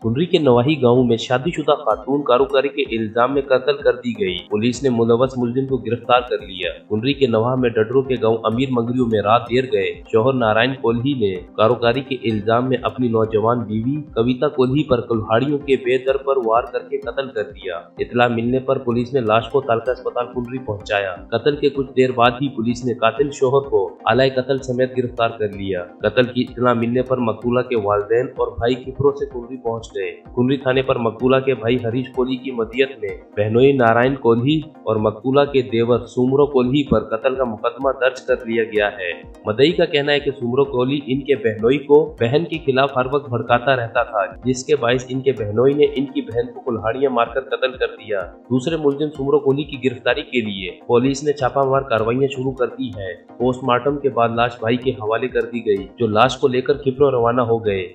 कुंडरी के नवाही गांव में शादीशुदा खातून कारोबारी के इल्जाम में कत्ल कर दी गई। पुलिस ने मुलव्वस मुलजिम को गिरफ्तार कर लिया। कुंडरी के नवाह में डडरो के गांव अमीर मंगरियों में रात देर गए शौहर नारायण कोल्ही ने कारोबारी के इल्जाम में अपनी नौजवान बीवी कविता कोल्ही पर कुल्हाड़ियों के बेदर पर वार करके कत्ल कर दिया। इतला मिलने पर पुलिस ने लाश को तालका अस्पताल कुंडरी पहुंचाया। कत्ल के कुछ देर बाद ही पुलिस ने कातिल शौहर को आलाए कत्ल समेत गिरफ्तार कर लिया। कत्ल की इतला मिलने पर मकतूला के वालिदैन और भाई किपरों से कुंडरी पहुंच गए। कुंडरी थाने पर मकतूला के भाई हरीश कोल्ही की मदियत में बहनोई नारायण कोल्ही और मकतूला के देवर सुमरो कोल्ही पर कत्ल का मुकदमा दर्ज कर लिया गया है। मदई का कहना है कि सुमरो कोल्ही इनके बहनोई को बहन के खिलाफ हर वक्त भड़काता रहता था, जिसके बायस इनके बहनोई ने इनकी बहन को कुल्हाड़ियां मारकर कत्ल कर दिया। दूसरे मुलजिम सुमरो कोल्ही की गिरफ्तारी के लिए पुलिस ने छापामार कार्रवाइयां शुरू कर दी है। पोस्टमार्टम के बाद लाश भाई के हवाले कर दी गई, जो लाश को लेकर खिपरो रवाना हो गए।